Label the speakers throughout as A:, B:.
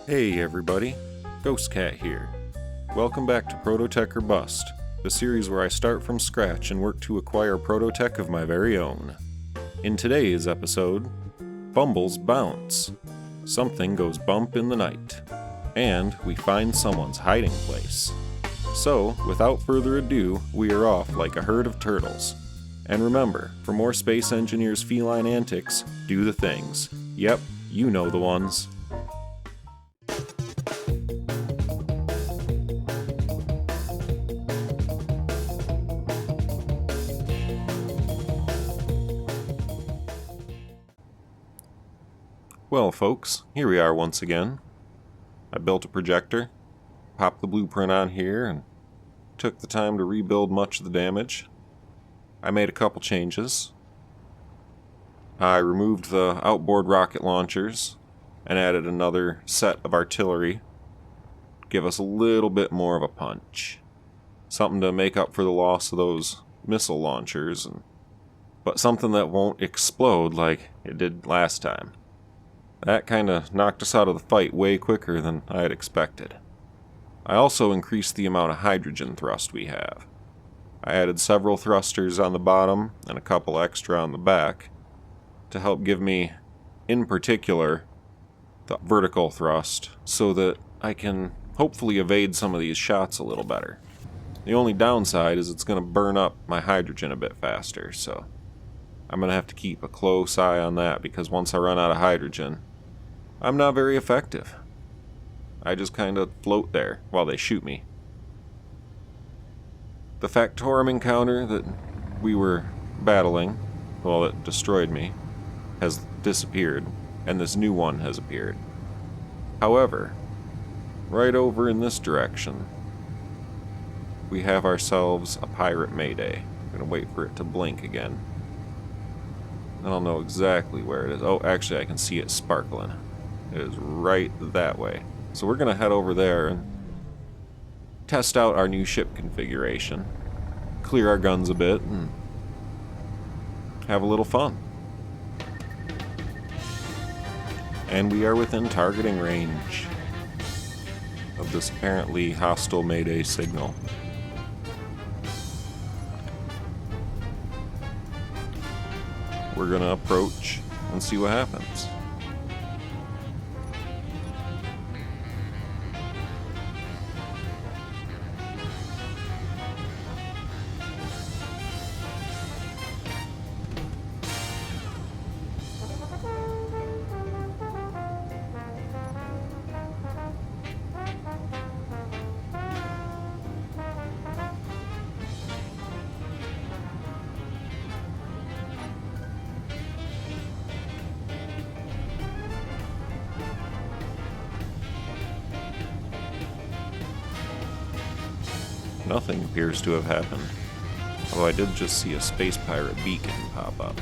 A: Hey everybody, Ghost Cat here. Welcome back to Prototech or Bust, the series where I start from scratch and work to acquire Prototech of my very own. In today's episode, Bumbles bounce. Something goes bump in the night. And we find someone's hiding place. So, without further ado, we are off like a herd of turtles. And remember, for more Space Engineers' feline antics, do the things. Yep, you know the ones. Well, folks, here we are once again. I built a projector, popped the blueprint on here, and took the time to rebuild much of the damage. I made a couple changes. I removed the outboard rocket launchers and added another set of artillery. Give us a little bit more of a punch. Something to make up for the loss of those missile launchers, but something that won't explode like it did last time. That kinda knocked us out of the fight way quicker than I had expected. I also increased the amount of hydrogen thrust we have. I added several thrusters on the bottom and a couple extra on the back to help give me, in particular, the vertical thrust so that I can hopefully evade some of these shots a little better. The only downside is it's going to burn up my hydrogen a bit faster, so I'm going to have to keep a close eye on that because once I run out of hydrogen, I'm not very effective. I just kind of float there while they shoot me. The Factorum encounter that we were battling, well, it destroyed me, has disappeared, and this new one has appeared. However, right over in this direction, we have ourselves a pirate mayday. I'm gonna wait for it to blink again. I don't know exactly where it is. Oh, actually I can see it sparkling. It is right that way. So we're gonna head over there and test out our new ship configuration, clear our guns a bit, and have a little fun. And we are within targeting range of this apparently hostile Mayday signal. We're gonna approach and see what happens. Nothing appears to have happened, although I did just see a space pirate beacon pop up.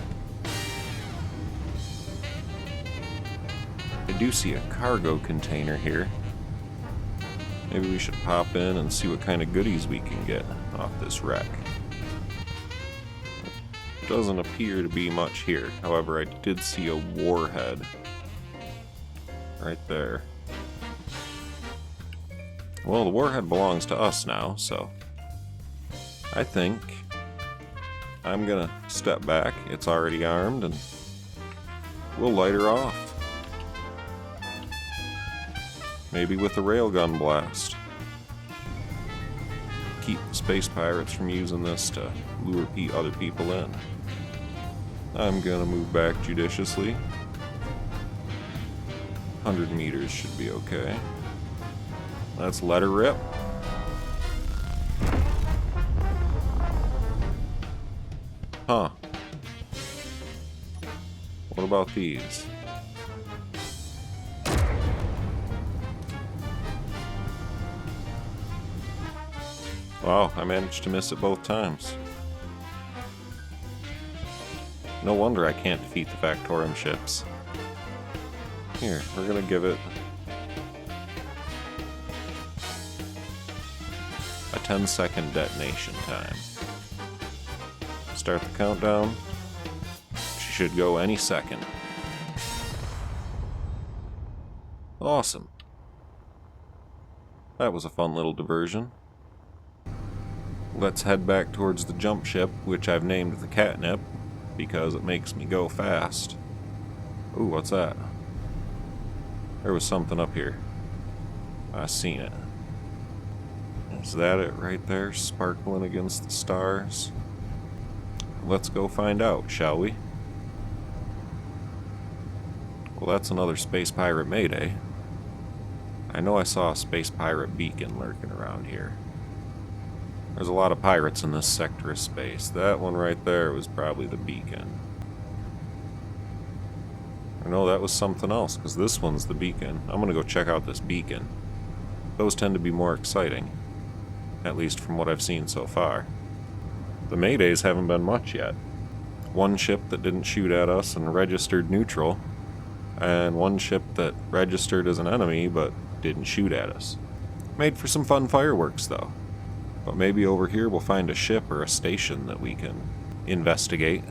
A: I do see a cargo container here. Maybe we should pop in and see what kind of goodies we can get off this wreck. Doesn't appear to be much here. However, I did see a warhead right there. Well, the warhead belongs to us now, so I think I'm gonna step back. It's already armed, and we'll light her off. Maybe with a railgun blast. Keep space pirates from using this to lure other people in. I'm gonna move back judiciously. 100 meters should be okay. Let's let her rip. Huh. What about these? Wow, I managed to miss it both times. No wonder I can't defeat the Factorum ships. Here, we're gonna give it a 10-second detonation time. Start the countdown. She should go any second. Awesome. That was a fun little diversion. Let's head back towards the jump ship, which I've named the Catnip, because it makes me go fast. Ooh, what's that? There was something up here. I seen it. Is that it right there, sparkling against the stars? Let's go find out, shall we? Well, that's another space pirate mayday. I know I saw a space pirate beacon lurking around here. There's a lot of pirates in this sector of space. That one right there was probably the beacon. Or no, that was something else, because this one's the beacon. I'm gonna go check out this beacon. Those tend to be more exciting. At least from what I've seen so far. The maydays haven't been much yet. One ship that didn't shoot at us and registered neutral, and one ship that registered as an enemy but didn't shoot at us. Made for some fun fireworks though. But maybe over here we'll find a ship or a station that we can investigate.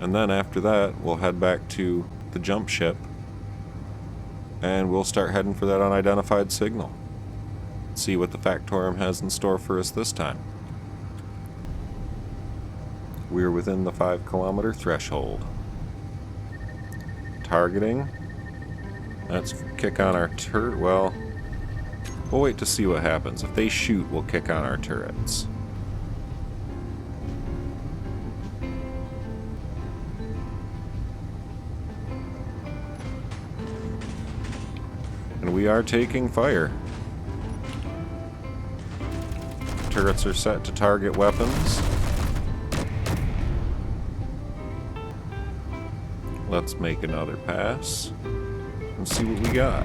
A: And then after that we'll head back to the jump ship and we'll start heading for that unidentified signal. See what the Factorum has in store for us this time. We're within the 5-kilometer threshold. Targeting. Let's kick on our turret. Well, we'll wait to see what happens. If they shoot, we'll kick on our turrets. And we are taking fire. Turrets are set to target weapons. Let's make another pass and see what we got.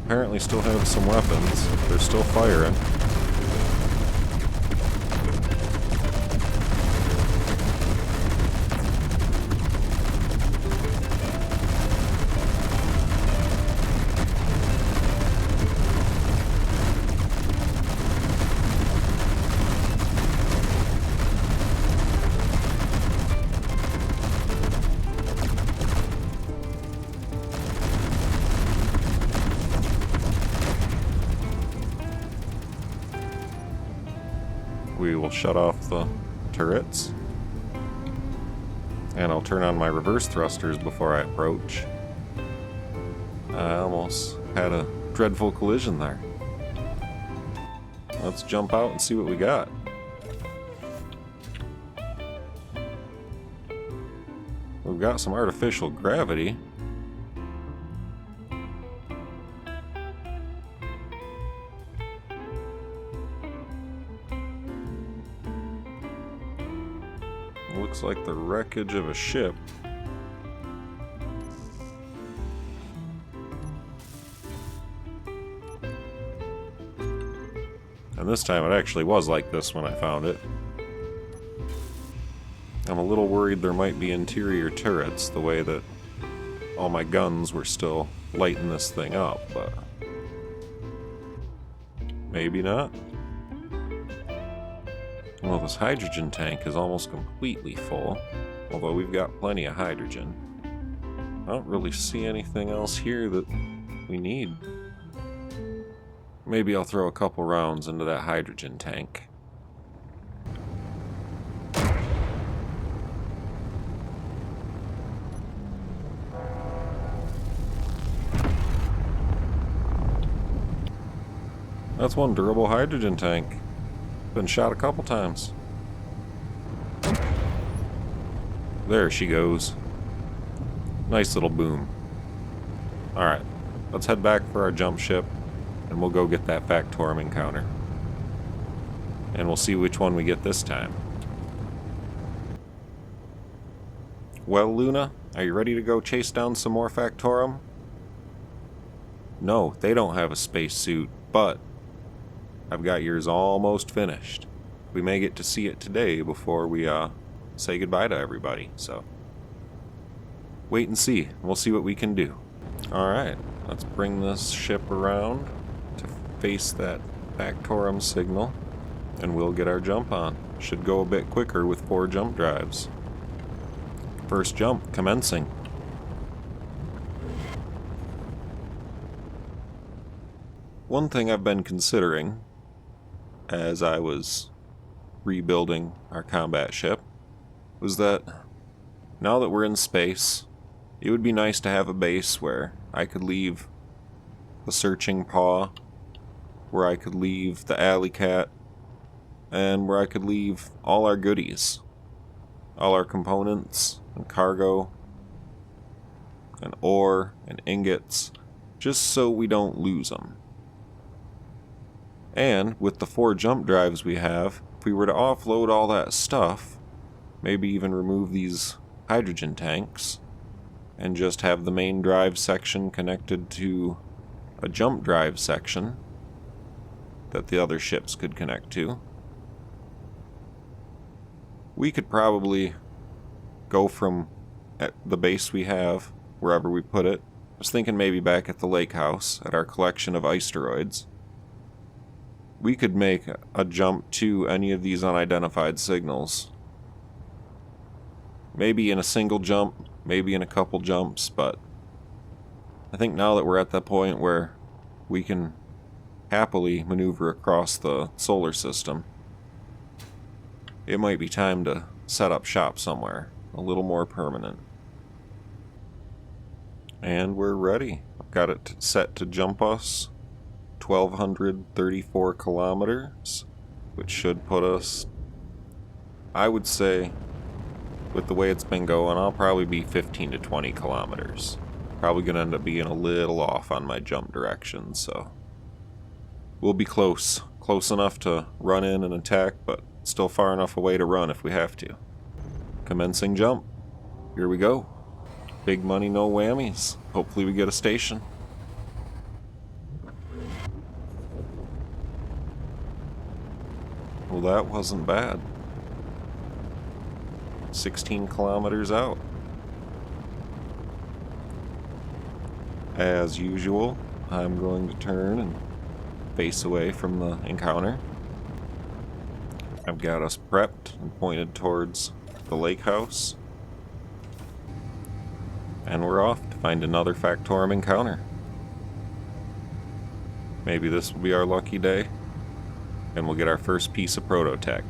A: Apparently still have some weapons. They're still firing. We will shut off the turrets. And I'll turn on my reverse thrusters before I approach. I almost had a dreadful collision there. Let's jump out and see what we got. We've got some artificial gravity. Looks like the wreckage of a ship. And this time it actually was like this when I found it. I'm a little worried there might be interior turrets, the way that all my guns were still lighting this thing up, but maybe not. Well, this hydrogen tank is almost completely full, although we've got plenty of hydrogen. I don't really see anything else here that we need. Maybe I'll throw a couple rounds into that hydrogen tank. That's one durable hydrogen tank. Been shot a couple times. There she goes. Nice little boom. Alright, let's head back for our jump ship, and we'll go get that Factorum encounter. And we'll see which one we get this time. Well, Luna, are you ready to go chase down some more Factorum? No, they don't have a spacesuit, but I've got yours almost finished. We may get to see it today before we say goodbye to everybody, so wait and see. We'll see what we can do. Alright, let's bring this ship around to face that Factorum signal, and we'll get our jump on. Should go a bit quicker with 4 jump drives. First jump commencing. One thing I've been considering as I was rebuilding our combat ship was that now that we're in space, it would be nice to have a base where I could leave the searching paw, where I could leave the alley cat, and where I could leave all our goodies, all our components and cargo and ore and ingots, just so we don't lose them. And with the 4 jump drives we have, if we were to offload all that stuff, maybe even remove these hydrogen tanks, and just have the main drive section connected to a jump drive section that the other ships could connect to, we could probably go from at the base we have, wherever we put it. I was thinking maybe back at the lake house, at our collection of asteroids. We could make a jump to any of these unidentified signals. Maybe in a single jump, maybe in a couple jumps, but I think now that we're at that point where we can happily maneuver across the solar system, it might be time to set up shop somewhere a little more permanent. And we're ready. I've got it set to jump us 1,234 kilometers, which should put us, I would say, with the way it's been going, I'll probably be 15 to 20 kilometers. Probably going to end up being a little off on my jump direction, so we'll be close. Close enough to run in and attack, but still far enough away to run if we have to. Commencing jump. Here we go. Big money, no whammies. Hopefully we get a station. Well, that wasn't bad. 16 kilometers out. As usual, I'm going to turn and face away from the encounter. I've got us prepped and pointed towards the lake house. And we're off to find another Factorum encounter. Maybe this will be our lucky day, and we'll get our first piece of Prototech.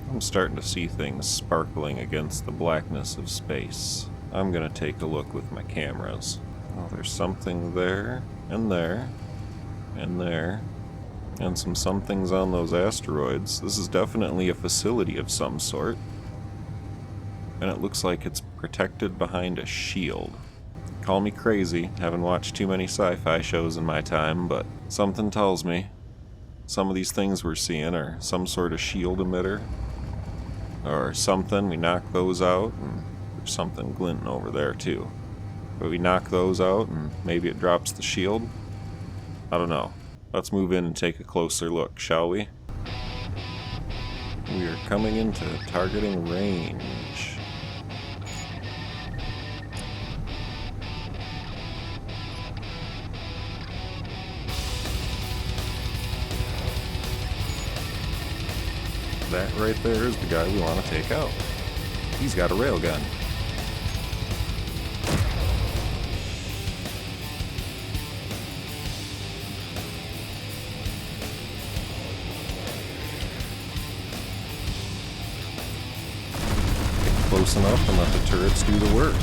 A: I'm starting to see things sparkling against the blackness of space. I'm gonna take a look with my cameras. Oh, there's something there, and there, and there, and some somethings on those asteroids. This is definitely a facility of some sort. And it looks like it's protected behind a shield. Call me crazy, haven't watched too many sci-fi shows in my time, but something tells me some of these things we're seeing are some sort of shield emitter or something. We knock those out, and there's something glinting over there too. But we knock those out and maybe it drops the shield? I don't know. Let's move in and take a closer look, shall we? We are coming into targeting range. That right there is the guy we want to take out. He's got a railgun. Get close enough and let the turrets do the work.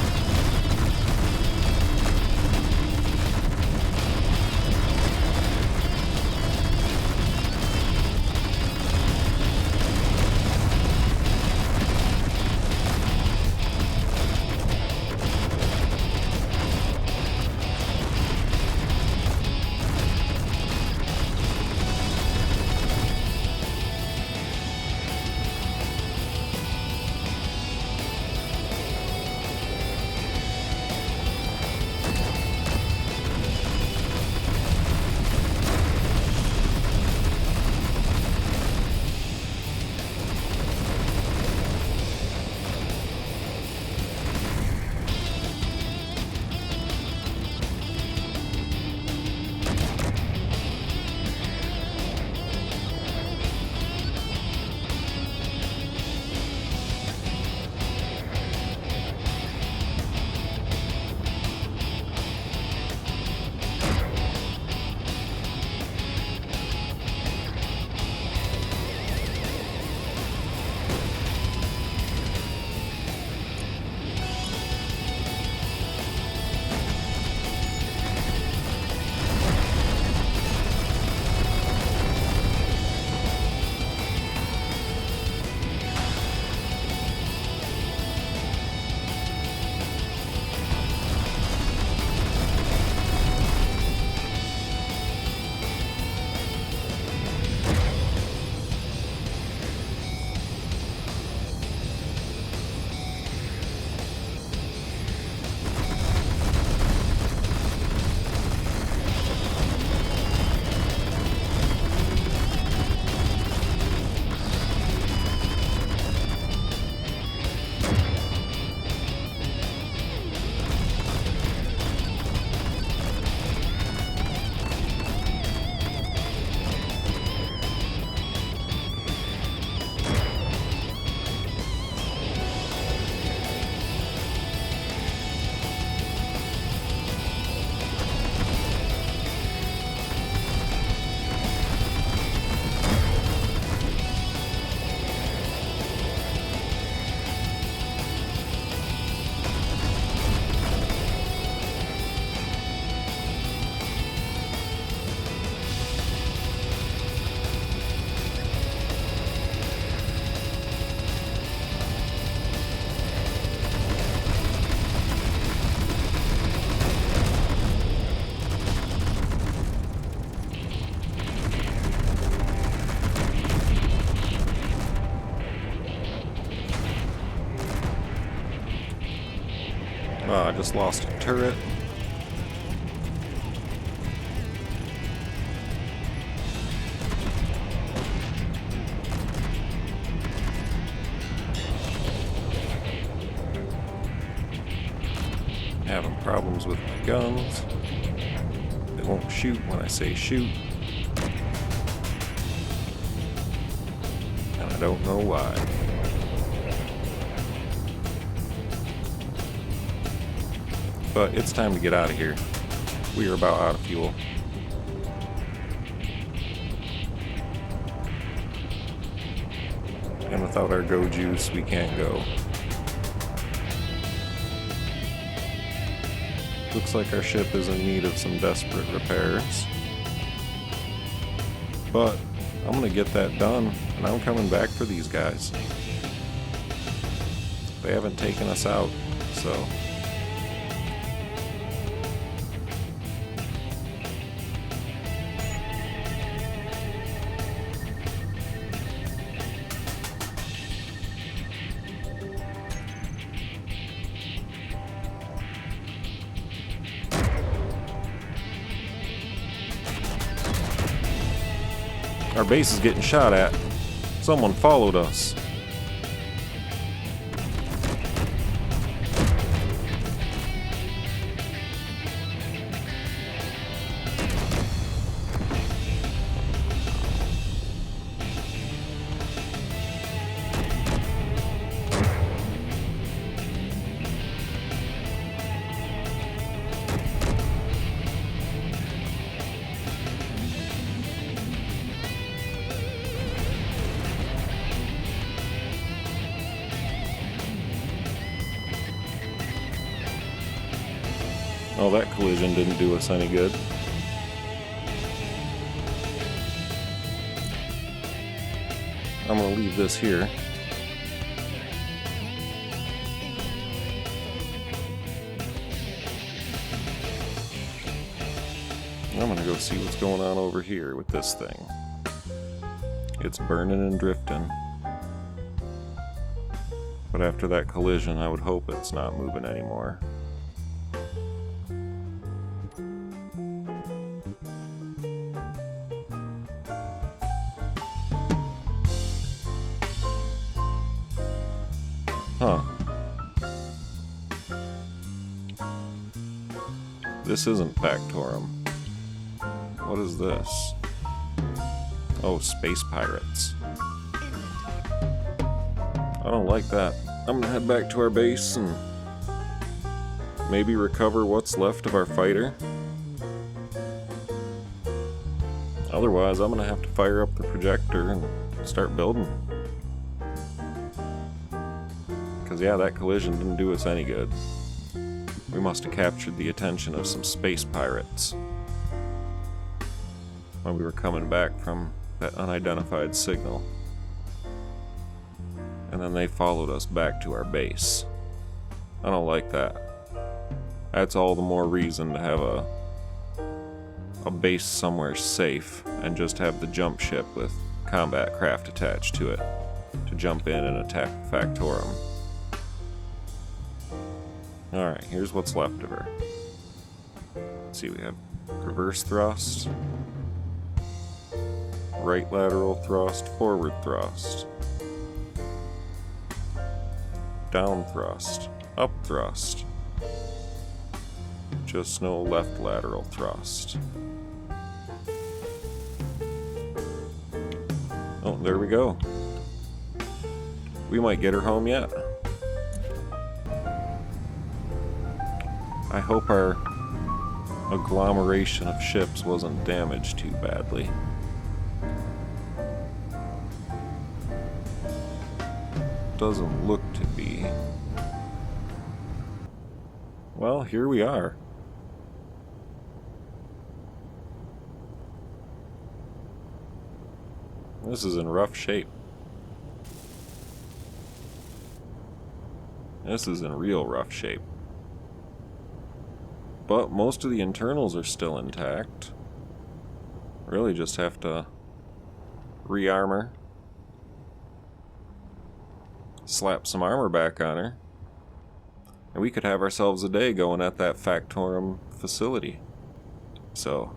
A: Oh, I just lost a turret. Having problems with my guns. They won't shoot when I say shoot. And I don't know why. But it's time to get out of here. We are about out of fuel. And without our go juice, we can't go. Looks like our ship is in need of some desperate repairs. But I'm gonna get that done, and I'm coming back for these guys. They haven't taken us out, so... Our base is getting shot at. Someone followed us. Oh, that collision didn't do us any good. I'm gonna leave this here. I'm gonna go see what's going on over here with this thing. It's burning and drifting. But after that collision, I would hope it's not moving anymore. Huh. This isn't Factorum. What is this? Oh, space pirates. I don't like that. I'm gonna head back to our base and maybe recover what's left of our fighter. Otherwise, I'm gonna have to fire up the projector and start building. Because yeah, that collision didn't do us any good. We must have captured the attention of some space pirates when we were coming back from that unidentified signal. And then they followed us back to our base. I don't like that. That's all the more reason to have a base somewhere safe and just have the jump ship with combat craft attached to it to jump in and attack Factorum. Alright, here's what's left of her. Let's see, we have reverse thrust, right lateral thrust, forward thrust, down thrust, up thrust, just no left lateral thrust. Oh, there we go. We might get her home yet. I hope our agglomeration of ships wasn't damaged too badly. Doesn't look to be. Well, here we are. This is in rough shape. This is in real rough shape. But most of the internals are still intact. Really just have to re-armor. Slap some armor back on her. And we could have ourselves a day going at that Factorum facility. So,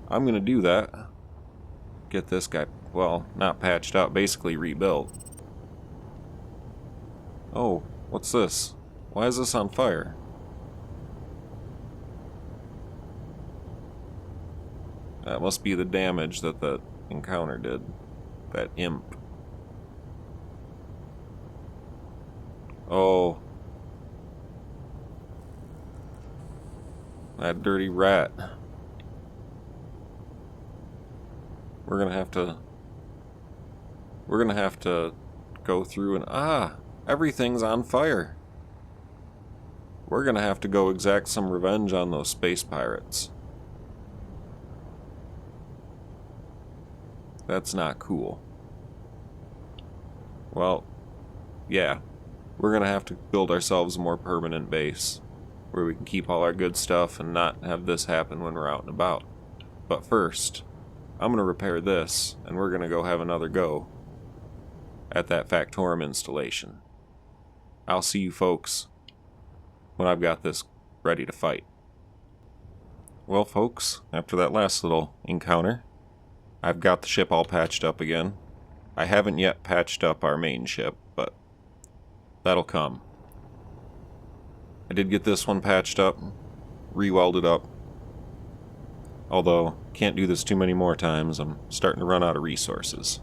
A: I'm gonna do that. Get this guy, well, not patched up, basically rebuilt. Oh, what's this? Why is this on fire? That must be the damage that the encounter did. That imp. Oh. That dirty rat. We're gonna have to go through and everything's on fire. We're gonna have to go exact some revenge on those space pirates. That's not cool. Well, yeah. We're gonna have to build ourselves a more permanent base where we can keep all our good stuff and not have this happen when we're out and about. But first, I'm gonna repair this, and we're gonna go have another go at that Factorum installation. I'll see you folks when I've got this ready to fight. Well, folks, after that last little encounter, I've got the ship all patched up again. I haven't yet patched up our main ship, but that'll come. I did get this one patched up, re-welded up. Although, can't do this too many more times, I'm starting to run out of resources.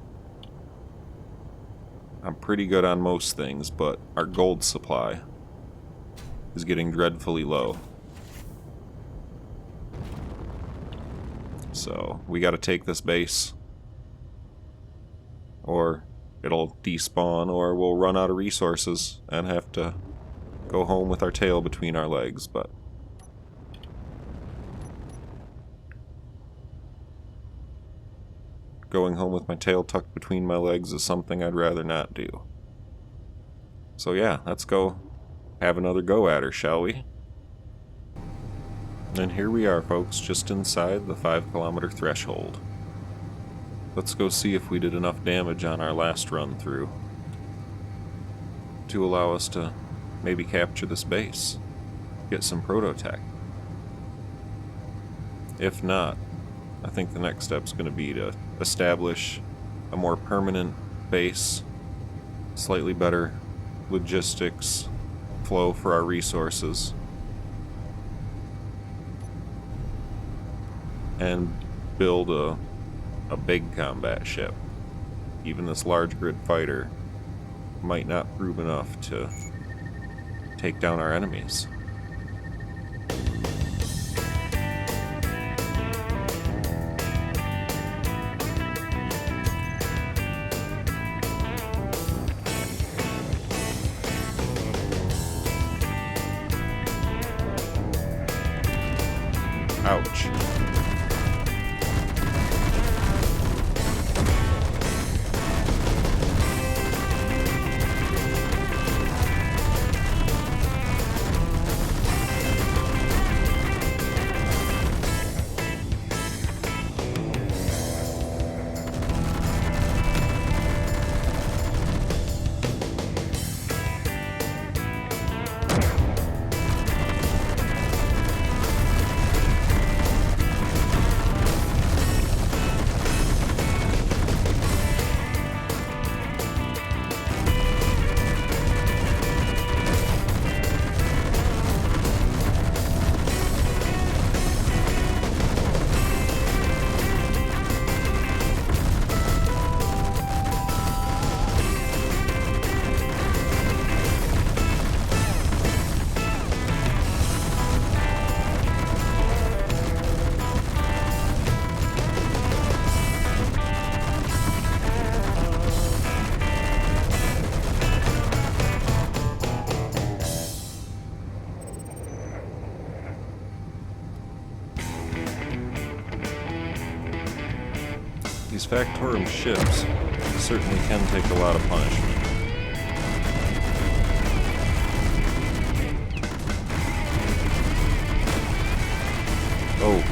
A: I'm pretty good on most things, but our gold supply is getting dreadfully low. So, we gotta take this base, or it'll despawn, or we'll run out of resources and have to go home with our tail between our legs, but going home with my tail tucked between my legs is something I'd rather not do. So yeah, let's go have another go at her, shall we? And here we are, folks, just inside the 5-kilometer threshold. Let's go see if we did enough damage on our last run through to allow us to maybe capture this base, get some Prototech. If not, I think the next step's going to be to establish a more permanent base, slightly better logistics flow for our resources, and build a big combat ship. Even this large grid fighter might not prove enough to take down our enemies. Ouch. These Factorum ships certainly can take a lot of punishment. Oh.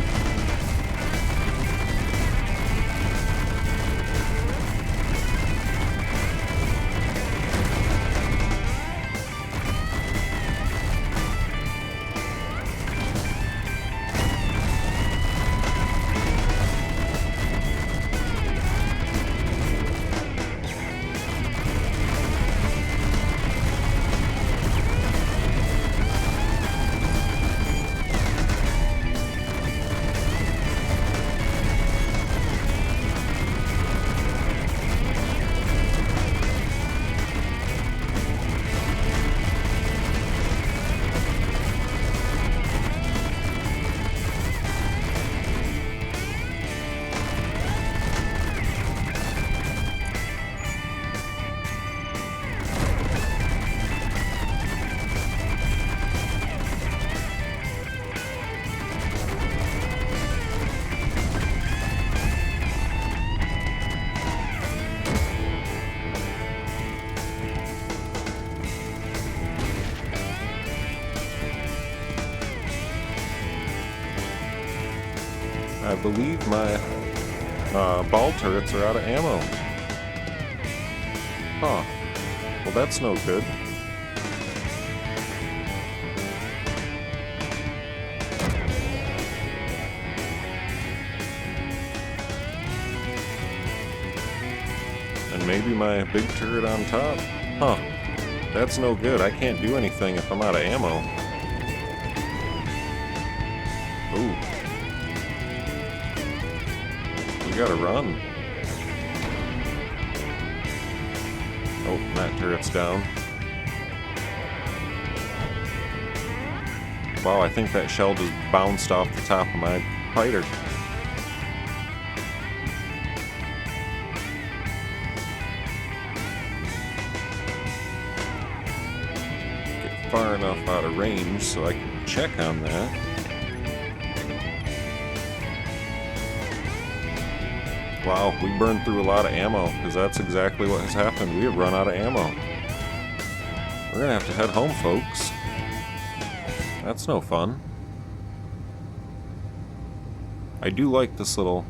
A: I believe my ball turrets are out of ammo. Huh. Well, that's no good. And maybe my big turret on top? Huh. That's no good. I can't do anything if I'm out of ammo. Ooh. We gotta run. Oh, that turret's down. Wow, I think that shell just bounced off the top of my fighter. Get far enough out of range so I can check on that. Wow, we burned through a lot of ammo, because that's exactly what has happened. We have run out of ammo. We're gonna have to head home, folks. That's no fun. I do like this little,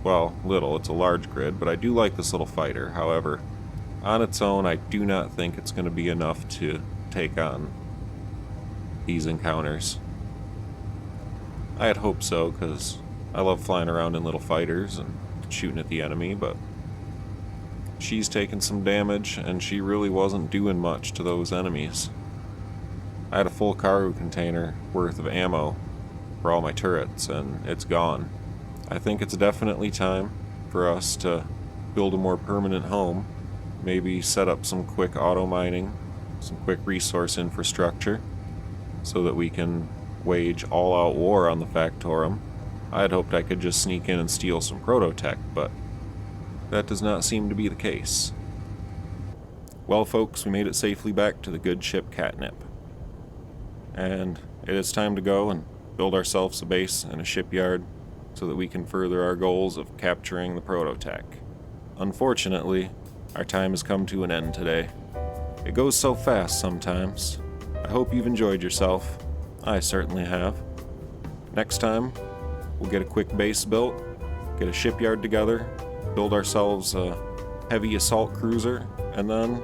A: well, it's a large grid, but I do like this little fighter. However, on its own, I do not think it's going to be enough to take on these encounters. I had hoped so, because I love flying around in little fighters and shooting at the enemy, but she's taken some damage, and she really wasn't doing much to those enemies. I had a full cargo container worth of ammo for all my turrets, and it's gone. I think it's definitely time for us to build a more permanent home, maybe set up some quick auto mining, some quick resource infrastructure, so that we can wage all-out war on the Factorum. I had hoped I could just sneak in and steal some Prototech, but that does not seem to be the case. Well, folks, we made it safely back to the good ship Catnip. And it is time to go and build ourselves a base and a shipyard so that we can further our goals of capturing the Prototech. Unfortunately, our time has come to an end today. It goes so fast sometimes. I hope you've enjoyed yourself. I certainly have. Next time, we'll get a quick base built, get a shipyard together, build ourselves a heavy assault cruiser, and then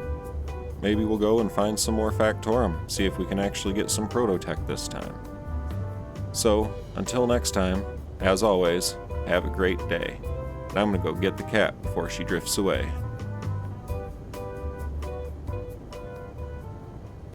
A: maybe we'll go and find some more Factorum, see if we can actually get some Prototech this time. So, until next time, as always, have a great day. And I'm gonna go get the cat before she drifts away.